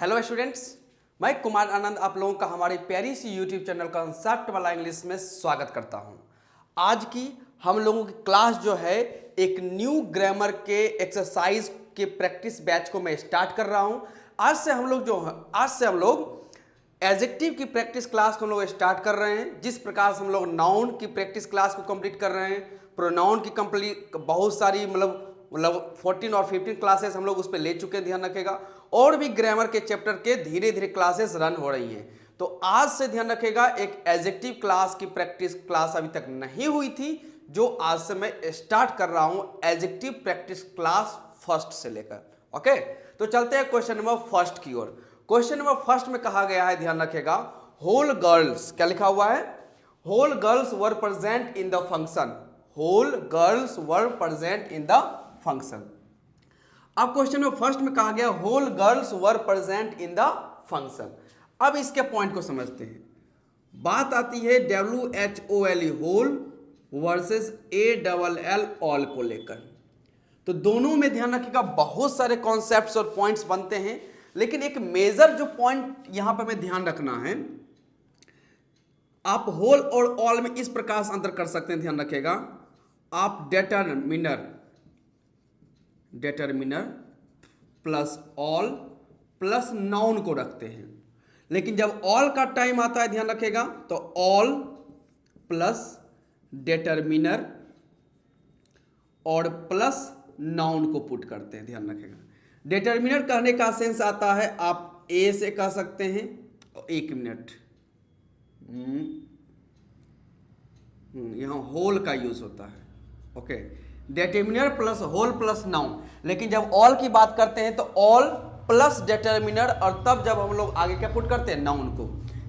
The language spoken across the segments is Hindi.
हेलो स्टूडेंट्स, मैं कुमार आनंद आप लोगों का हमारी प्यारी सी यूट्यूब चैनल कॉन्सेप्ट वाला इंग्लिश में स्वागत करता हूं। आज की हम लोगों की क्लास जो है एक न्यू ग्रामर के एक्सरसाइज के प्रैक्टिस बैच को मैं स्टार्ट कर रहा हूं। आज से हम लोग एडजेक्टिव की प्रैक्टिस क्लास को हम लोग स्टार्ट कर रहे हैं। जिस प्रकार से हम लोग नाउन की प्रैक्टिस क्लास को कंप्लीट कर रहे हैं, प्रोनाउन की कंप्लीट बहुत सारी मतलब 14 और 15 क्लासेस हम लोग उस पर ले चुके हैं, ध्यान रखेगा। और भी ग्रामर के चैप्टर के धीरे धीरे क्लासेस रन हो रही हैं। तो आज से ध्यान रखेगा, एक एडजेक्टिव क्लास की प्रैक्टिस क्लास अभी तक नहीं हुई थी, जो आज से मैं स्टार्ट कर रहा हूं एडजेक्टिव प्रैक्टिस क्लास फर्स्ट से लेकर। ओके, तो चलते हैं क्वेश्चन नंबर फर्स्ट की ओर। क्वेश्चन नंबर फर्स्ट में कहा गया है, ध्यान रखेगा, होल गर्ल्स, क्या लिखा हुआ है? Whole girls were present in the function. Whole girls were present in the function. अब क्वेश्चन में फर्स्ट में कहा गया whole girls were present in the function. अब इसके पॉइंट को समझते हैं। बात आती है WHOLE whole versus ALL all को लेकर। तो दोनों में ध्यान रखिएगा, बहुत सारे कॉन्सेप्ट्स और पॉइंट्स बनते हैं, लेकिन एक मेजर जो पॉइंट यहां पर हमें ध्यान रखना है, आप होल और ऑल में इस प्रकार से अंतर कर सकते हैं, ध्यान रखिएगा। आप डेटरमिनर प्लस ऑल प्लस नाउन को रखते हैं, लेकिन जब ऑल का टाइम आता है, ध्यान रखेगा, तो ऑल प्लस डेटरमिनर और प्लस नाउन को पुट करते हैं, ध्यान रखेगा। डेटरमिनर कहने का सेंस आता है, आप ए से कह सकते हैं, एक मिनट, यहां होल का यूज होता है। Okay, determiner plus whole plus noun. लेकिन जब ऑल की बात करते हैं तो ऑल प्लस डेटरमिनर, और तब जब हम लोग आगे क्या पुट करते हैं? नाउन को।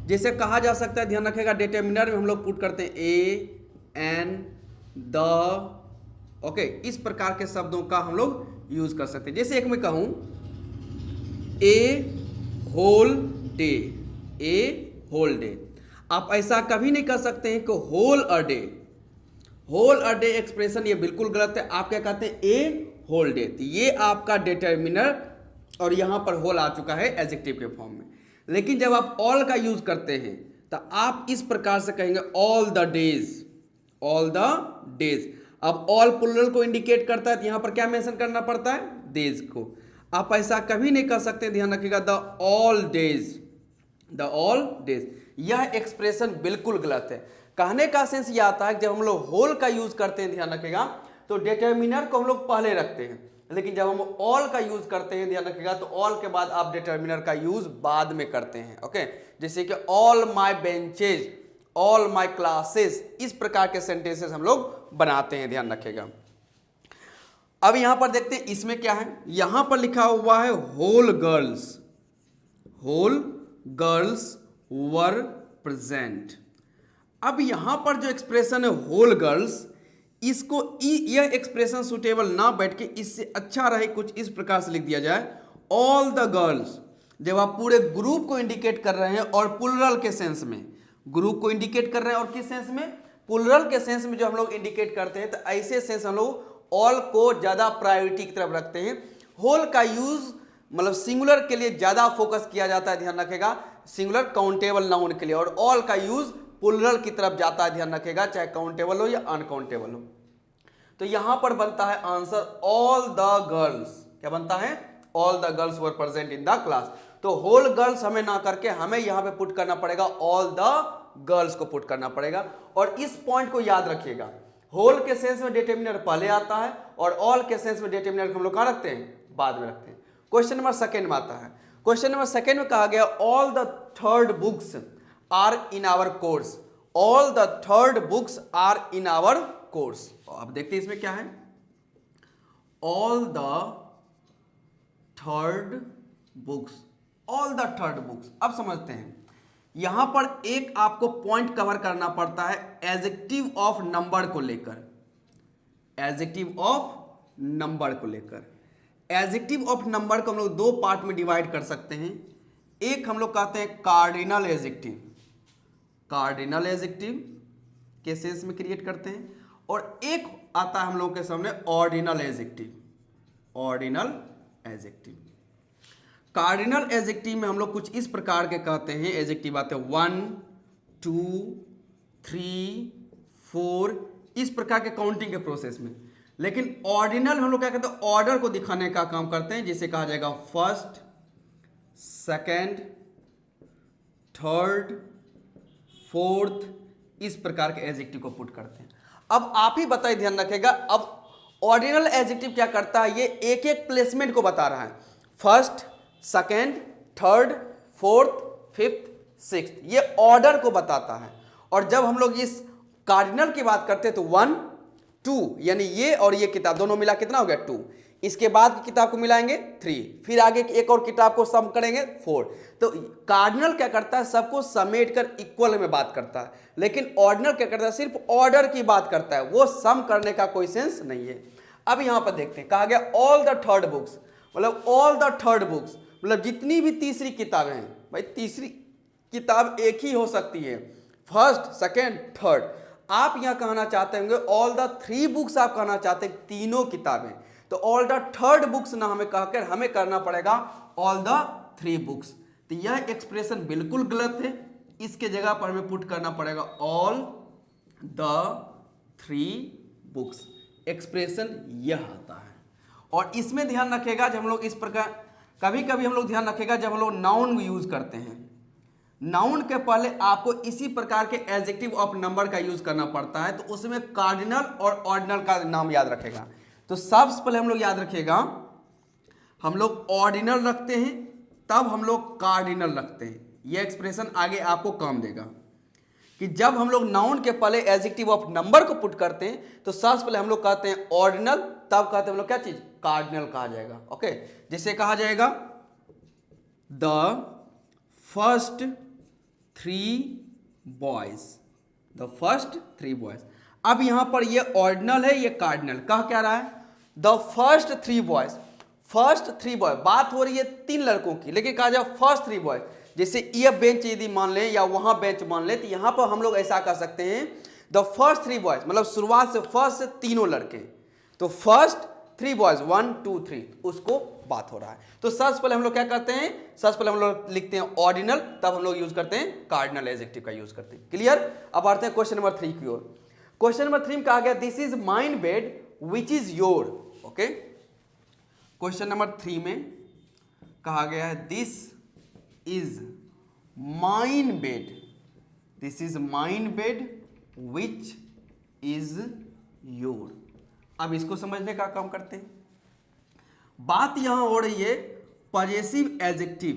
जैसे कहा जा सकता है, ध्यान रखेगा, डेटरमिनर में हम लोग पुट करते हैं ए, एन, द। ओके, इस प्रकार के शब्दों का हम लोग यूज कर सकते हैं। जैसे एक मैं कहूं a whole day, a whole day, आप ऐसा कभी नहीं कर सकते हैं कि whole a day. Whole a day expression ये बिल्कुल गलत है। आप क्या कहते हैं? A whole day. तो ये आपका डेटरमिनर, और यहां पर होल आ चुका है एडजेक्टिव के फॉर्म में। लेकिन जब आप ऑल का यूज करते हैं तो आप इस प्रकार से कहेंगे all the days, all the days. अब ऑल प्लुरल को इंडिकेट करता है, तो यहां पर क्या मेंशन करना पड़ता है? डेज को। आप ऐसा कभी नहीं कर सकते, ध्यान रखिएगा, the all days, the all days. यह एक्सप्रेशन बिल्कुल गलत है। कहने का सेंस यह आता है कि जब हम लोग होल का यूज करते हैं, ध्यान रखिएगा, तो डेटरमिनर को हम लोग पहले रखते हैं, लेकिन जब हम ऑल का यूज करते हैं, ध्यान रखिएगा, तो ऑल के बाद आप डेटरमिनर का यूज बाद में करते हैं। ओके, जैसे कि all my benches, all my classes, इस प्रकार के सेंटेंसेस हम लोग बनाते हैं, ध्यान रखिएगा। अब यहां पर देखते हैं इसमें क्या है। यहां पर लिखा हुआ है whole girls, whole girls were present. अब यहां पर जो एक्सप्रेशन है होल गर्ल्स, इसको यह एक्सप्रेशन सुटेबल ना बैठ के इससे अच्छा रहे कुछ इस प्रकार से लिख दिया जाए, ऑल द गर्ल्स। जब आप पूरे ग्रुप को इंडिकेट कर रहे हैं और प्लुरल के सेंस में, ग्रुप को इंडिकेट कर रहे हैं, और किस सेंस में? प्लुरल के सेंस में जो हम लोग इंडिकेट करते हैं, तो ऐसे सेंस हम लोग ऑल को ज्यादा प्रायोरिटी की तरफ रखते हैं। होल का यूज मतलब सिंगुलर के लिए ज्यादा फोकस किया जाता है, ध्यान रखेगा, सिंगुलर काउंटेबल नाउन के लिए, और ऑल का यूज प्लुरल की तरफ जाता है, ध्यान रखेगा, चाहे काउंटेबल हो या अनकाउंटेबल हो। तो यहां पर बनता है आंसर ऑल द गर्ल्स। क्या बनता है? All the girls were present in the class. तो होल गर्ल्स हमें ना करके हमें यहां पे पुट करना पड़ेगा, ऑल द गर्ल्स को पुट करना पड़ेगा। और इस पॉइंट को याद रखिएगा, होल के सेंस में डिटरमिनर पहले आता है, और ऑल के सेंस में डिटरमिनर हम लोग कहां रखते हैं? बाद में रखते हैं। क्वेश्चन नंबर सेकेंड में आता है। क्वेश्चन नंबर सेकेंड में कहा गया all the third books are in our course. All the third books are in our course. अब देखते हैं इसमें क्या है। All the third books, all the third books. अब समझते हैं, यहां पर एक आपको पॉइंट कवर करना पड़ता है एडजेक्टिव ऑफ नंबर को लेकर, एडजेक्टिव ऑफ नंबर को लेकर। एडजेक्टिव ऑफ नंबर को हम लोग दो पार्ट में डिवाइड कर सकते हैं। एक हम लोग कहते हैं कार्डिनल एडजेक्टिव, कार्डिनल एडजेक्टिव के सेंस में क्रिएट करते हैं, और एक आता है हम लोगों के सामने ordinal adjective, ordinal adjective. Cardinal adjective में हम लोग कुछ इस प्रकार के कहते हैं, एडजेक्टिव आते हैं 1 2 3 4 इस प्रकार के काउंटिंग के प्रोसेस में। लेकिन ऑर्डिनल हम लोग क्या कहते हैं, ऑर्डर को दिखाने का काम करते हैं, जिसे कहा जाएगा फर्स्ट, सेकंड, थर्ड, फोर्थ, इस प्रकार के एडजेक्टिव को पुट करते हैं। अब आप ही बताइए, ध्यान रखिएगा, अब ऑर्डिनल एडजेक्टिव क्या करता है, ये एक एक प्लेसमेंट को बता रहा है, first, second, third, fourth, fifth, sixth, ये ऑर्डर को बताता है। और जब हम लोग इस कार्डिनल की बात करते हैं तो 1 2 यानी ये और ये किताब दोनों मिला कितना हो गया 2, इसके बाद की किताब को मिलाएंगे 3, फिर आगे एक और किताब को सम करेंगे 4। तो कार्डिनल क्या करता है, सबको समेट कर इक्वल में बात करता है, लेकिन ऑर्डिनल क्या करता है, सिर्फ ऑर्डर की बात करता है, वो सम करने का कोई सेंस नहीं है। अब यहां पर देखते हैं, कहा गया ऑल द थर्ड बुक्स, मतलब ऑल द थर्ड बुक्स मतलब जितनी भी तीसरी किताबें हैं, भाई तीसरी किताब एक ही हो सकती है, फर्स्ट, सेकेंड, थर्ड। आप यहां कहना चाहते होंगे ऑल द 3 बुक्स, आप कहना चाहते हैं तीनों किताबें, तो ऑल द थर्ड बुक्स ना हमें कहकर हमें करना पड़ेगा ऑल द 3 बुक्स। तो यह एक्सप्रेशन बिल्कुल गलत है, इसके जगह पर हमें पुट करना पड़ेगा ऑल द 3 बुक्स। एक्सप्रेशन यह आता है। और इसमें ध्यान रखेगा, जब हम लोग इस प्रकार कभी कभी हम लोग ध्यान रखेगा, जब हम लोग नाउन यूज करते हैं, नाउन के पहले आपको इसी प्रकार के एडजेक्टिव ऑफ नंबर का यूज करना पड़ता है, तो उसमें कार्डिनल और ऑर्डिनल का नाम याद रखेगा। तो सबसे पहले हम लोग याद रखेगा, हम लोग ऑर्डिनल रखते हैं, तब हम लोग कार्डिनल रखते हैं। यह एक्सप्रेशन आगे आपको काम देगा कि जब हम लोग नाउन के पहले एडजेक्टिव ऑफ नंबर को पुट करते हैं, तो सबसे पहले हम लोग कहते हैं ऑर्डिनल, तब कहते हैं हम लोग क्या चीज, कार्डिनल कहा जाएगा। ओके, जिसे कहा जाएगा the first 3 boys, the first 3 boys. अब यहां पर ये ऑर्डिनल है, ये कार्डिनल। कह क्या रहा है, the first 3 boys, first 3 boy, बात हो रही है 3 लड़कों की, लेकिन कहा जाए फर्स्ट 3 बॉयज। जैसे ये बेंच यदि मान लें या वहां बेंच मान लें, तो यहां पर हम लोग ऐसा कर सकते हैं, द फर्स्ट 3 बॉयज मतलब शुरुआत से फर्स्ट से तीनों लड़के, तो फर्स्ट 3 बॉयज 1 2 3, उसको बात हो रहा है। तो सबसे पहले हम लोग क्या करते हैं, सबसे पहले हम लोग लिखते हैं ऑर्डिनल, तब हम लोग यूज करते हैं कार्डिनल एडजेक्टिव का यूज करते हैं। क्लियर। अब आते हैं क्वेश्चन नंबर 3 की ओर। क्वेश्चन नंबर 3 में कहा गया this is mine bed which is your. Okay, question number 3 में कहा गया है this is mine bed, this is mine bed which is your. अब इसको समझने का काम करते हैं। बात यहां हो रही है पजेसिव एडजेक्टिव,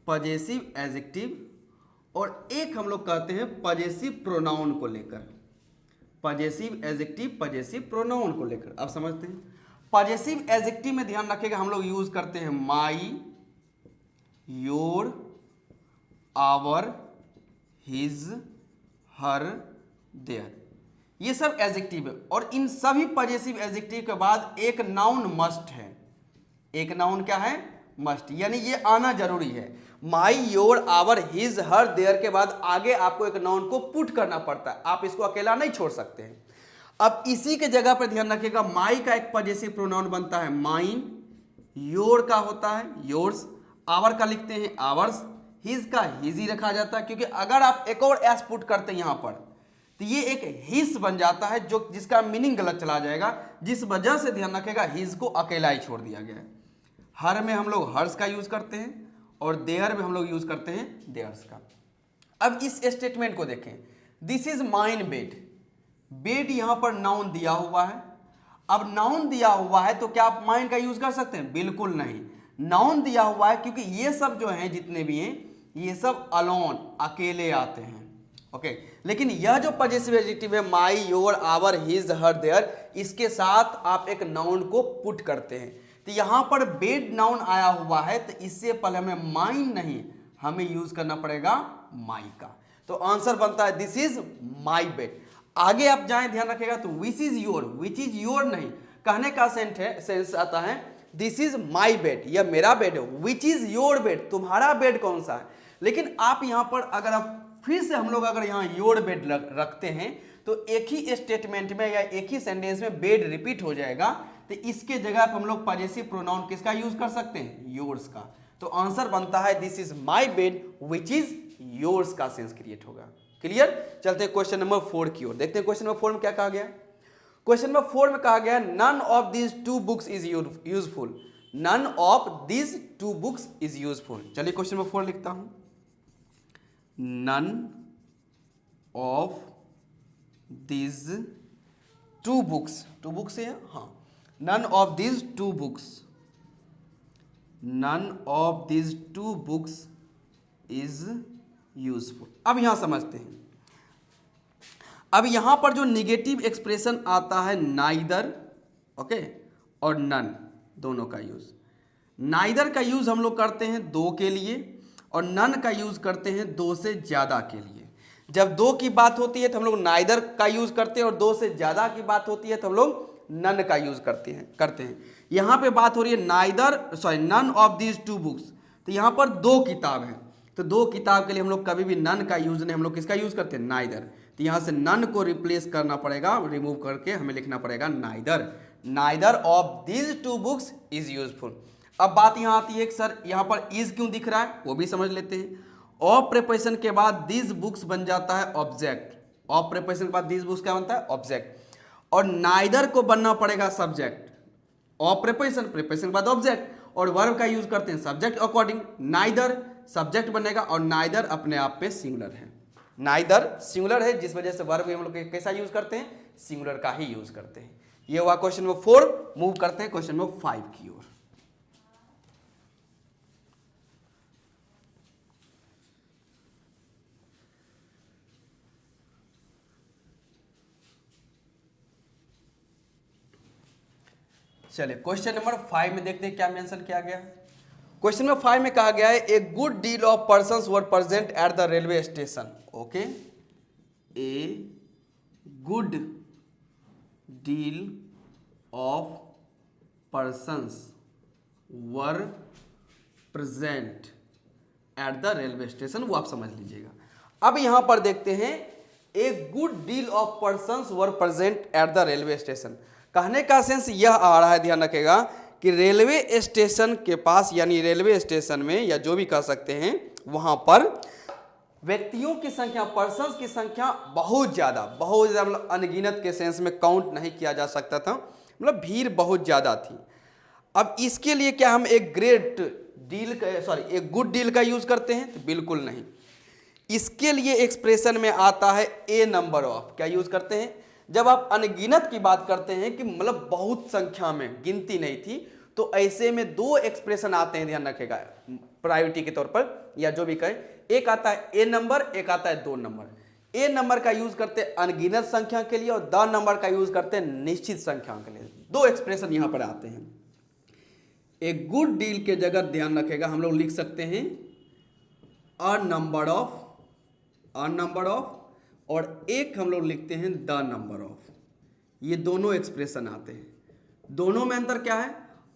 पजेसिव एडजेक्टिव और एक हम लोग कहते हैं पजेसिव प्रोनाउन को लेकर, पजेसिव एडजेक्टिव पजेसिव प्रोनाउन को लेकर। अब समझते हैं पजेसिव एडजेक्टिव में ध्यान रखिएगा, हम लोग यूज करते हैं my, your, our, his, her, their, ये सब एडजेक्टिव है। और इन सभी पजेसिव एडजेक्टिव के बाद एक नाउन मस्ट है, एक नाउन क्या है, मस्ट, यानी ये आना जरूरी है। My, your, our, his, her, their के बाद आगे आपको एक नाउन को पुट करना पड़ता है, आप इसको अकेला नहीं छोड़ सकते हैं। अब इसी के जगह पर ध्यान रखिएगा, माई का एक पजेसिव प्रोनाउन बनता है माइन, योर का होता है योर्स, आवर का लिखते हैं आवर्स, हिज का हिज ही रखा जाता है, क्योंकि अगर आप एक और एस पुट करते हैं यहां पर तो ये एक हिज बन जाता है, जो जिसका मीनिंग गलत चला जाएगा, जिस वजह से ध्यान रखेगा हिज को अकेला ही छोड़ दिया गया है। हर में हम लोग हर्स का यूज करते हैं और देयर में हम लोग यूज करते हैं देयर्स का। अब इस स्टेटमेंट को देखें, this is mine bed, bed यहां पर नाउन दिया हुआ है। अब नाउन दिया हुआ है तो क्या आप माइन का यूज कर सकते हैं, बिल्कुल नहीं। नाउन दिया हुआ है क्योंकि ये सब जो हैं जितने भी हैं ये सब अलोन, अकेले आते हैं। ओके, लेकिन यह जो पजेसिव एडजेक्टिव है my, your, our, his, her, their, इसके साथ आप एक नाउन को पुट करते हैं। तो यहां पर बेड नाउन आया हुआ है, तो इससे पहले हमें माइन नहीं, हमें यूज करना पड़ेगा माई का। तो आंसर बनता है दिस इज माई बेड। आगे आप जाएं, ध्यान रखिएगा, तो which is your, which is your नहीं, कहने का सेंस आता है दिस इज माई बेड, यह मेरा बेड है। विच इज योर बेड, तुम्हारा बेड कौन सा है। लेकिन आप यहां पर अगर आप फिर से हम लोग अगर यहाँ योर बेड रखते हैं तो एक ही स्टेटमेंट में या एक ही सेंटेंस में बेड रिपीट हो जाएगा, तो इसके जगह पर हम लोग पॉजेसिव प्रोनाउन किसका यूज कर सकते हैं, योर्स का। तो आंसर बनता है this is my bed which is yours का सेंस क्रिएट होगा। क्लियर। चलते हैं क्वेश्चन नंबर 4 की ओर। देखते हैं क्वेश्चन नंबर 4 में क्या कहा गया। क्वेश्चन नंबर 4 में कहा गया none of these two books is useful. None of these two books is useful. चलिए क्वेश्चन नंबर 4 लिखता हूं। None of these two books है, हाँ, none of these two books, none of these two books is useful. अब यहां समझते हैं। अब यहां पर जो निगेटिव एक्सप्रेशन आता है नाइदर, ओके, और नन, दोनों का यूज। नाइदर का यूज हम लोग करते हैं दो के लिए और नन का यूज करते हैं दो से ज्यादा के लिए। जब दो की बात होती है तो हम लोग नाइदर का यूज करते हैं और दो से ज्यादा की बात होती है तो हम लोग नन का यूज करते हैं। यहां पे बात हो रही है none of these two books, तो यहां पर दो किताब है, तो दो किताब के लिए हम लोग कभी भी नन का यूज नहीं, हम लोग किसका यूज करते हैं, नाइदर। तो यहां से नन को रिप्लेस करना पड़ेगा, रिमूव करके हमें लिखना पड़ेगा neither of these two books is useful. अब बात यहां आती है कि सर यहां पर इज क्यों दिख रहा है, वो भी समझ लेते हैं। ऑफ प्रीपोजिशन के बाद दीज बुक्स बन जाता है ऑब्जेक्ट। ऑफ प्रीपोजिशन के बाद दीज बुक्स क्या बनता है, ऑब्जेक्ट, और नाइदर को बनना पड़ेगा सब्जेक्ट। ऑफ प्रीपोजिशन के बाद ऑब्जेक्ट, और वर्ब का यूज करते हैं सब्जेक्ट अकॉर्डिंग। नाइदर सब्जेक्ट बनेगा और नाइदर अपने आप में सिंगुलर है। नाइदर सिंगुलर है, जिस वजह से वर्ब हम लोग कैसा यूज करते हैं, सिंगुलर का ही यूज करते हैं। ये हुआ क्वेश्चन नंबर 4। मूव करते हैं क्वेश्चन नंबर 5 की ओर। चलिए क्वेश्चन नंबर 5 में देखते हैं क्या मेंशन किया गया। क्वेश्चन नंबर 5 में कहा गया है a good deal of persons were present at the railway station. Okay, a good deal of persons were present at the railway station, वो आप समझ लीजिएगा। अब यहां पर देखते हैं a good deal of persons were present at the railway station. कहने का सेंस यह आ रहा है, ध्यान रखिएगा, कि रेलवे स्टेशन के पास, यानी रेलवे स्टेशन में, या जो भी कह सकते हैं, वहां पर व्यक्तियों की संख्या, पर्सन्स की संख्या बहुत ज्यादा, मतलब अनगिनत के सेंस में काउंट नहीं किया जा सकता था, मतलब भीड़ बहुत ज्यादा थी। अब इसके लिए क्या हम एक गुड डील का यूज करते हैं, तो बिल्कुल नहीं। इसके लिए एक्सप्रेशन में आता है ए नंबर ऑफ। क्या यूज करते हैं, जब आप अनगिनत की बात करते हैं कि मतलब बहुत संख्या में, गिनती नहीं थी, तो ऐसे में दो एक्सप्रेशन आते हैं, ध्यान रखेगा, प्रायोरिटी के तौर पर, या जो भी कहे। एक आता है ए नंबर, एक आता है दो नंबर। ए नंबर का यूज करते हैं अनगिनत संख्या के लिए और द नंबर का यूज करते हैं निश्चित संख्या के लिए। दो एक्सप्रेशन यहां पर आते हैं। एक गुड डील के जगह ध्यान रखेगा हम लोग लिख सकते हैं अ नंबर ऑफ, और एक हम लोग लिखते हैं द नंबर ऑफ। ये दोनों एक्सप्रेशन आते हैं। दोनों में अंतर क्या है,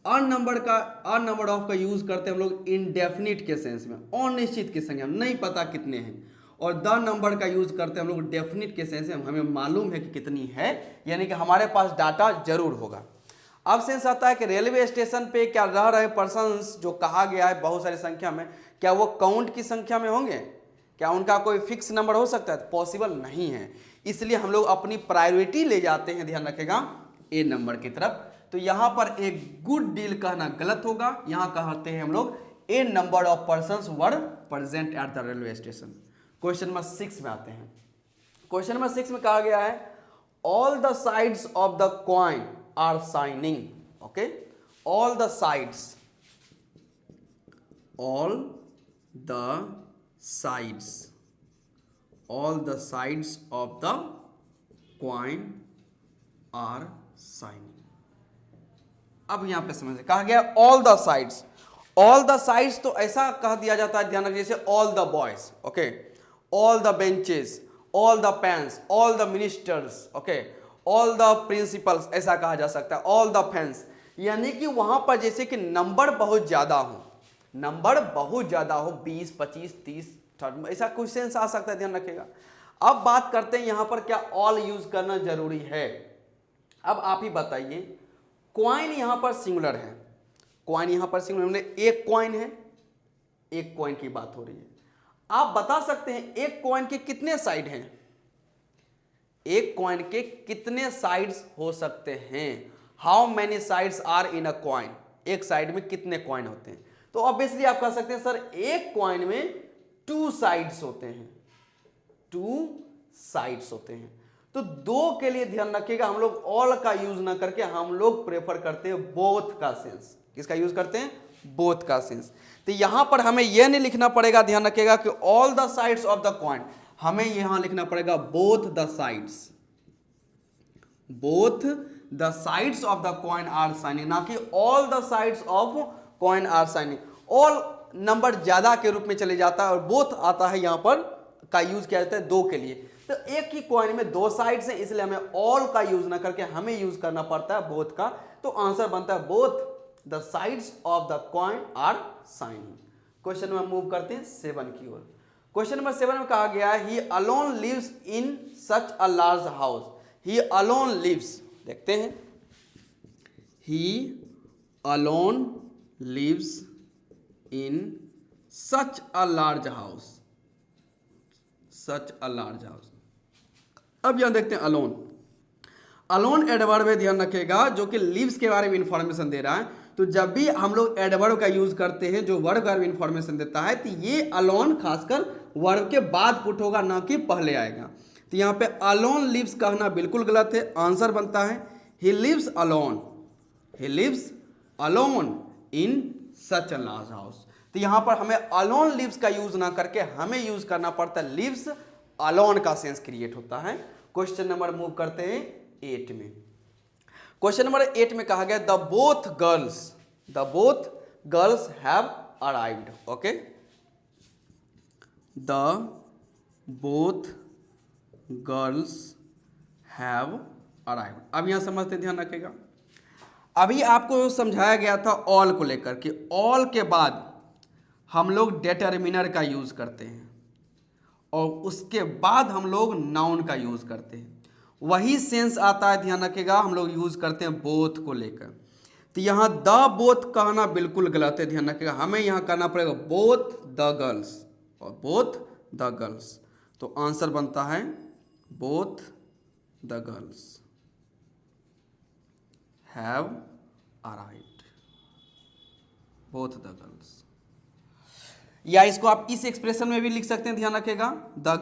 अ नंबर ऑफ का यूज करते हैं हम लोग इनडेफिनिट के सेंस में, अनिश्चित की संख्या, नहीं पता कितने हैं, और द नंबर का यूज करते हैं हम लोग डेफिनिट के सेंस में, हमें मालूम है कि कितनी है, यानी कि हमारे पास डाटा जरूर होगा। अब सेंस आता है कि रेलवे स्टेशन पे क्या रह रहे पर्सन्स जो कहा गया है बहुत सारी संख्या में, क्या वो काउंट की संख्या में होंगे, क्या उनका कोई फिक्स नंबर हो सकता है, तो पॉसिबल नहीं है। इसलिए हम लोग अपनी प्रायोरिटी ले जाते हैं, ध्यान रखेगा, ए नंबर की तरफ। तो यहां पर एक गुड डील कहना गलत होगा, यहां कहते हैं हम लोग a number of persons were present at the railway station. Question number 6 में आते हैं। क्वेश्चन नंबर 6 में कहा गया है all the sides of the coin are shining. Okay, all the sides of the coin are shining। अब यहां पे समझे, कहा गया ऑल द साइड्स, तो ऐसा कह दिया जाता है, ध्यान रखिए, जैसे all the boys, okay, all the benches, all the pens, all the ministers, okay, all the principals, ऐसा कहा जा सकता है, ऑल द फैंस। यानी कि वहां पर जैसे कि नंबर बहुत ज्यादा हो, 20, 25, 30, 30, ऐसा कुछ सेंस आ सकता है, ध्यान रखिएगा। अब बात करते हैं यहां पर क्या ऑल यूज करना जरूरी है। अब आप ही बताइए, कॉइन यहां पर सिंगुलर है, कॉइन यहां पर सिंगुलर, मतलब एक कॉइन है, एक कॉइन की बात हो रही है। आप बता सकते हैं एक कॉइन के कितने साइड हैं, एक कॉइन के कितने साइड्स हो सकते हैं, how many sides are in a coin, एक साइड में कितने कॉइन होते हैं। तो ऑब्वियसली आप कह सकते हैं सर एक कॉइन में 2 साइड्स होते हैं, 2 साइड्स होते हैं। तो 2 के लिए ध्यान रखिएगा, हम लोग ऑल का यूज ना करके हम लोग प्रेफर करते हैं बोथ का सेंस। किसका यूज करते हैं, बोथ का सेंस। तो यहां पर हमें यह नहीं लिखना पड़ेगा, ध्यान रखिएगा कि all the sides of the coin, हमें यहां लिखना पड़ेगा both the sides, both the sides of the coin are shining, ना कि all the sides of coin are shining. All number ज्यादा के रूप में चले जाता है और बोथ आता है, यहां पर का यूज किया जाता है 2 के लिए। तो एक ही कॉइन में 2 साइड्स हैं, इसलिए हमें ऑल का यूज ना करके हमें यूज करना पड़ता है बोथ का। तो आंसर बनता है both the sides of the coin are shining. Question में मूव करते हैं 7 की ओर। क्वेश्चन नंबर 7 में कहा गया है he alone lives in such a large house, he alone lives, देखते हैं, he alone lives in such a large house, such a large house. अब यहां देखते हैं अलोन, अलोन एडवर्ब है, ध्यान रखिएगा, जो कि लिव्स के बारे में इंफॉर्मेशन दे रहा है। तो जब भी हम लोग एडवर्ब का यूज करते हैं जो वर्ब का इंफॉर्मेशन देता है, तो ये अलोन खासकर वर्ब के बाद पुट होगा, ना कि पहले आएगा। तो यहाँ पे अलोन लिव्स कहना बिल्कुल गलत है, आंसर बनता है he lives alone, he lives alone in such a large house. तो यहां पर हमें अलोन लिव्स का यूज ना करके हमें यूज करना पड़ता है लिव्स अलोन का सेंस क्रिएट होता है। क्वेश्चन नंबर मूव करते हैं 8 में। क्वेश्चन नंबर 8 में कहा गया the both girls have arrived, okay, the both girls have arrived. अब यहां समझते, ध्यान रखेगा, अभी आपको समझाया गया था ऑल को लेकर कि ऑल के बाद हम लोग डिटरमिनर का यूज करते हैं और उसके बाद हम लोग नाउन का यूज करते हैं। वही सेंस आता है, ध्यान रखिएगा, हम लोग यूज करते हैं बोथ को लेकर। तो यहां द बोथ कहना बिल्कुल गलत है, ध्यान रखिएगा, हमें यहां करना पड़ेगा बोथ द गर्ल्स और बोथ द गर्ल्स। तो आंसर बनता है both the girls have arrived, both the girls. या इसको आप इस एक्सप्रेशन में भी लिख सकते हैं, ध्यान रखिएगा, द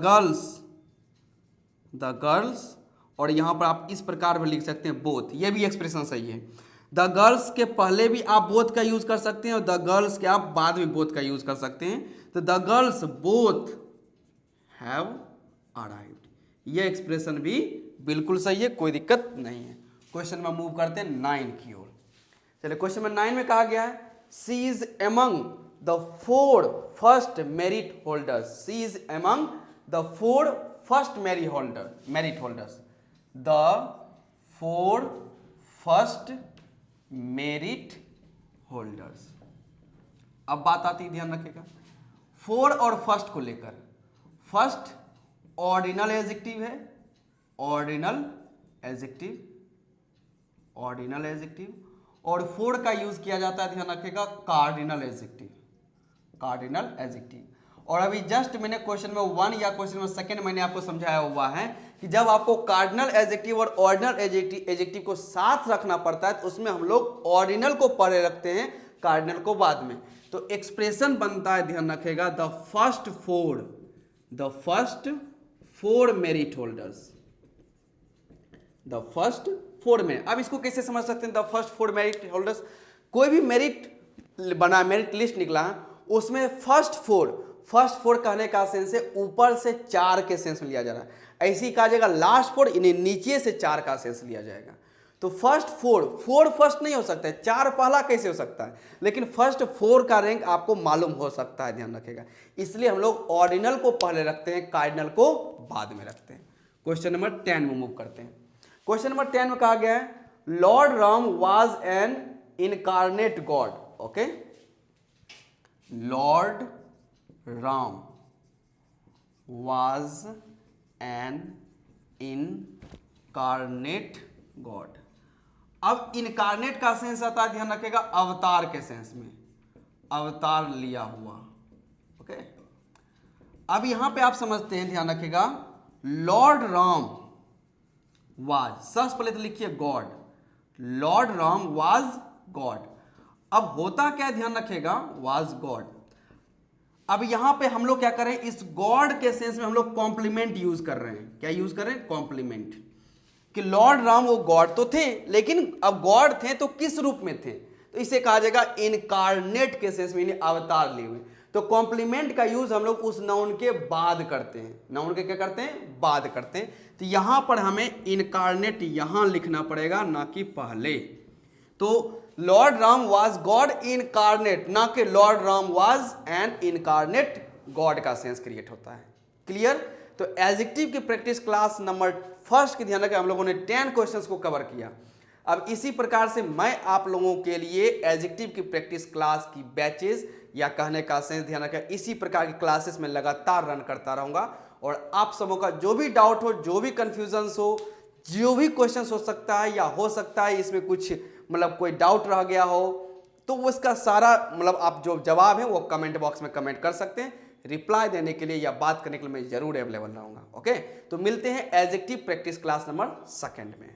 गर्ल्स, और यहां पर आप इस प्रकार भी लिख सकते हैं बोथ, ये भी एक्सप्रेशन सही है। द गर्ल्स के पहले भी आप बोथ का यूज कर सकते हैं और द गर्ल्स के आप बाद में बोथ का यूज कर सकते हैं। तो the girls both have arrived, ये एक्सप्रेशन भी बिल्कुल सही है, कोई दिक्कत नहीं है। क्वेश्चन में मूव करते हैं 9 की ओर। चलिए, क्वेश्चन में 9 में कहा गया है she is among the 4 first merit holders, she is among the 4 first merit holders, the 4 first merit holders. अब बात आती है, ध्यान रखिएगा, 4 और फर्स्ट को लेकर। फर्स्ट ऑर्डिनल एडजेक्टिव है, ऑर्डिनल एडजेक्टिव, और 4 का यूज किया जाता है, ध्यान रखिएगा, कार्डिनल एडजेक्टिव। और अभी जस्ट मैंने क्वेश्चन में 1 या क्वेश्चन में 2 मैंने आपको समझाया हुआ है कि जब आपको कार्डिनल एडजेक्टिव और ऑर्डिनल एडजेक्टिव को साथ रखना पड़ता है तो उसमें हम लोग ऑर्डिनल को पहले रखते हैं, कार्डिनल को बाद में। तो एक्सप्रेशन बनता है, ध्यान रखिएगा, the first 4 merit holders, the first 4 merit. अब इसको कैसे समझ सकते हैं, द फर्स्ट 4 मेरिट होल्डर्स? कोई भी मेरिट बना, मेरिट लिस्ट निकला है, उसमें फर्स्ट 4 कहने का सेंस है ऊपर से 4 के सेंस में लिया जा रहा है। ऐसे ही कहा जाएगा लास्ट 4 इन्हें नीचे से 4 का सेंस लिया जाएगा। तो फर्स्ट 4 फर्स्ट नहीं हो सकता है, 4 पहला कैसे हो सकता है, लेकिन फर्स्ट 4 का रैंक आपको मालूम हो सकता है, ध्यान रखिएगा। इसलिए हम लोग ऑर्डिनल को पहले रखते हैं, कार्डिनल को बाद में रखते हैं। क्वेश्चन नंबर 10 में मूव करते हैं। क्वेश्चन नंबर 10 में कहा गया है Lord Ram was an incarnate God, okay, Lord Ram was an incarnate God. अब इनकारनेट का सेंस आता है, ध्यान रखिएगा, अवतार के सेंस में, अवतार लिया हुआ। ओके, अब यहां पे आप समझते हैं, ध्यान रखिएगा, लॉर्ड राम वाज, सबसे पहले तो लिखिए God, Lord Ram was God. अब होता क्या है, ध्यान रखिएगा, वाज गॉड। अब यहां पे हम लोग क्या करें, इस गॉड के सेंस में हम लोग कॉम्प्लीमेंट यूज कर रहे हैं। क्या यूज कर रहे हैं, कॉम्प्लीमेंट, कि लॉर्ड राम वो गॉड तो थे, लेकिन अब गॉड थे तो किस रूप में थे, तो इसे कहा जाएगा इनकारनेट के सेंस में, अवतार लिए हुए। तो कॉम्प्लीमेंट का यूज हम लोग उस नाउन के बाद करते हैं, नाउन के क्या करते हैं, बाद करते हैं। तो यहां पर हमें इनकारनेट यहां लिखना पड़ेगा, ना कि पहले। तो Lord Ram was God incarnate, ना कि Lord Ram was an incarnate God का सेंस क्रिएट होता है। क्लियर? तो एडजेक्टिव की प्रैक्टिस क्लास नंबर फर्स्ट की ध्यान रखें, हम लोगों ने 10 क्वेश्चंस को कवर किया। अब इसी प्रकार से मैं आप लोगों के लिए एडजेक्टिव की प्रैक्टिस क्लास की बैचेस, या कहने का सेंस ध्यान रखें, इसी प्रकार की क्लासेस में लगातार रन करता रहूंगा। और आप सबों का जो भी डाउट हो, जो भी कंफ्यूजन हो, जो भी क्वेश्चन हो सकता है, या हो सकता है इसमें कुछ मतलब कोई डाउट रह गया हो, तो उसका सारा मतलब आप जो जवाब है वो कमेंट बॉक्स में कमेंट कर सकते हैं। रिप्लाई देने के लिए या बात करने के लिए मैं जरूर अवेलेबल रहूंगा। ओके, तो मिलते हैं एडजेक्टिव प्रैक्टिस क्लास नंबर 2 में।